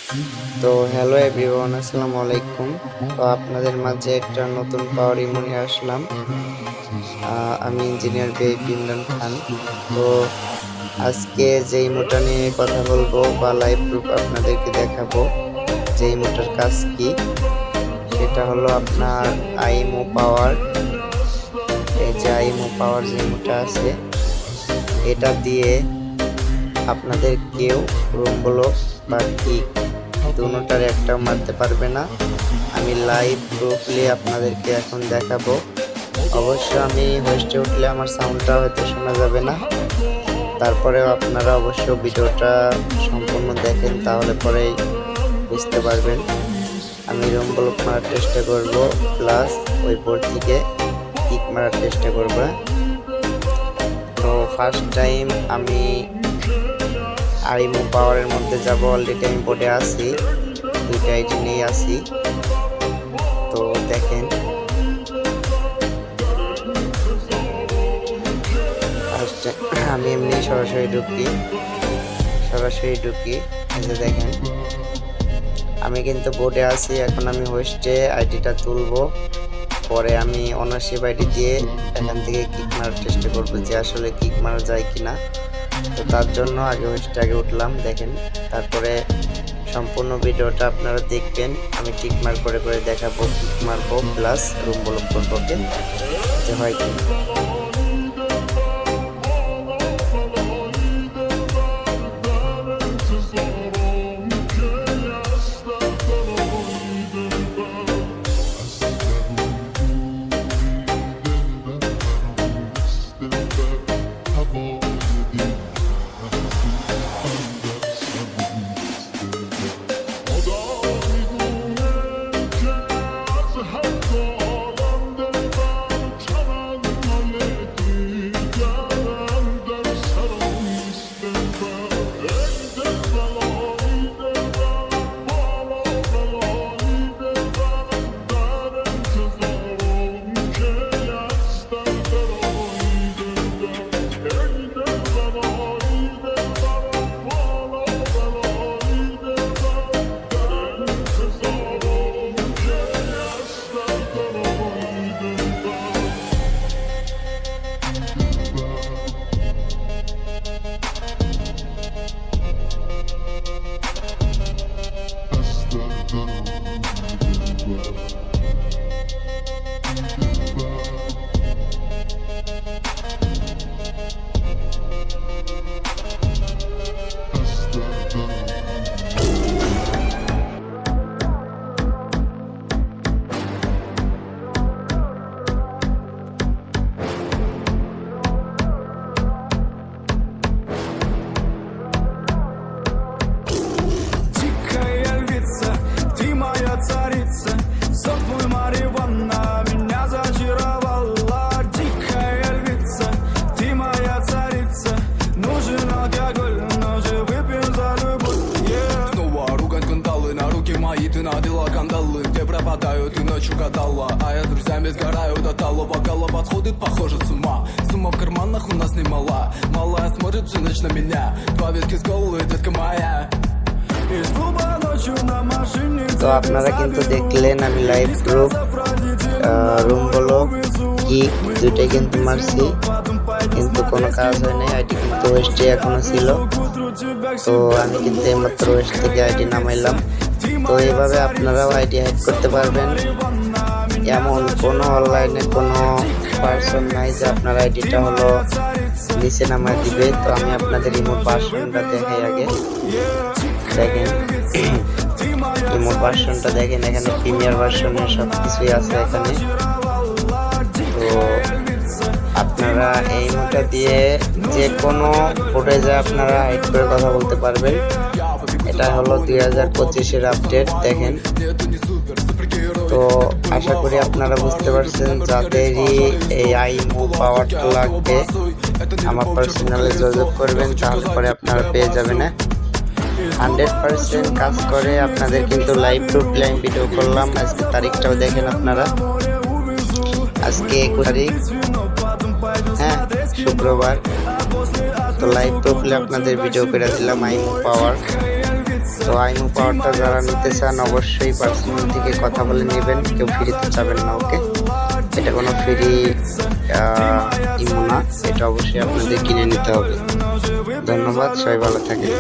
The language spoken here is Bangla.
তো হ্যালো এভরিওয়ান, আসসালামু আলাইকুম। তো আপনাদের মাঝে একটা নতুন পাওয়ার ইমো নিয়ে আসলাম। আমি ইঞ্জিনিয়ার ভিআইপি ইমরান খান। তো আজকে যে ইমোটা নিয়ে কথা বলবো বা লাইভ প্রুফ আপনাদেরকে দেখাবো যে ইমোটার কাজ কি, সেটা হলো আপনার আইমো পাওয়ার। এই যে আইমো পাওয়ার যে ইমোটা আছে, এটা দিয়ে আপনাদের কেউ রুম ব্লক বা কিক দুটোটার একটাও মারতে পারবে না। আমি লাইভ প্রুফলি আপনাদেরকে এখন দেখাবো। অবশ্য আমি হোস্টে উঠলে আমার সাউন্ডটা হয়তো শোনা যাবে না, তারপরেও আপনারা অবশ্য ভিডিওটা সম্পূর্ণ দেখেন, তাহলে পরেই বুঝতে পারবেন। আমি রুম ব্লক মারার চেষ্টা করব, প্লাস ওই বোর্ড থেকে কিক মারার চেষ্টা করব। তো ফার্স্ট টাইম আমি আইমো পাওয়ারের মধ্যে যাব। অলরেডি আমি বোর্ডে আছি, দুইটা আইডি নিয়ে আসি। তো দেখেন, আমি এমনি সরাসরি ঢুকি। এই যে দেখেন, আমি কিন্তু বোর্ডে আছি। এখন আমি হোস্টে আইডিটা তুলবো, পরে আমি অনারশিপ আইডি দিয়ে এখান থেকে কিক মারার চেষ্টা করবো যে আসলে কিক মারা যায় কিনা। তো তার জন্য আগে হোস্টে উঠলাম, দেখেন। তারপরে সম্পূর্ণ ভিডিওটা আপনারা দেখবেন। আমি কিক মার করে করে দেখাবো, কিক মারবো প্লাস রুম ব্লক করবো, যে হয় কি। Царица, сок мой Мариванна меня зачаровала. Дикая львица, ты моя царица. Нужен алкоголь, но же выпьем за любовь. Снова ругань кандалы, на руки мои ты надела кандалы. Где пропадаю, ты ночью гадала, а я с друзьями сгораю до талого. Голова подходит, похоже, с ума. Сумма в карманах у нас немала. Малая смотрит всю ночь на меня. Два виски с колы, детка моя. তো আপনারা কিন্তু দেখলেন আমি live proof, room block, kick দুইটাই কিন্তু মারছি, কিন্তু কোনো কাজ হয় নাই। আইডি কিন্তু ওয়েস্টে এখনো ছিল। তো আমি কিন্তু এইমাত্র ওয়েস্ট থেকে আইডি নামাইলাম। তো এইভাবে আপনারাও আইডি হ্যাক করতে পারবেন। এমন কোনো অনলাইনে কোনো পার্সন নাই যে আপনার আইডিটা হলো নিচে নামায় দিবে। তো আমি আপনাদের ইমোট ভার্সনটা দেখাই আগে। দেখেন, ইমোট ভার্সনটা দেখেন, এখানে প্রিমিয়ার ভার্সনের সব কিছুই আছে এখানে। তো আপনারা এই ইমোটটা দিয়ে যে কোনো ফুটেজে আপনারা হাইড করে কথা বলতে পারবেন। এটা হলো 2025-এর আপডেট, দেখেন। তো আশা করি আপনারা বুঝতে পারছেন। যাদেরই এই আইমো পাওয়ারটা লাগবে আমার পার্সোনালে যোগাযোগ করবেন, তাহলে পরে আপনারা পেয়ে যাবেন। 100% কাজ করে। আপনাদের কিন্তু লাইভ প্রুফ লাইভ ভিডিও করলাম। আজকে তারিখটাও দেখেন আপনারা, আজকে 21 তারিখ, হ্যাঁ, শুক্রবার। তো লাইভ প্রুফলে আপনাদের ভিডিও করে দিলাম আইমো পাওয়ার। তো তো আইমো পাওয়ারটা যারা নিতে চান অবশ্যই পার্সোনাল থেকে কথা বলে নেবেন, কেউ ফ্রিতে চাবেন না। ওকে, এটা কোনো ফ্রি ইমো না, এটা অবশ্যই আপনাদের কিনে নিতে হবে। ধন্যবাদ, সবাই ভালো থাকেন।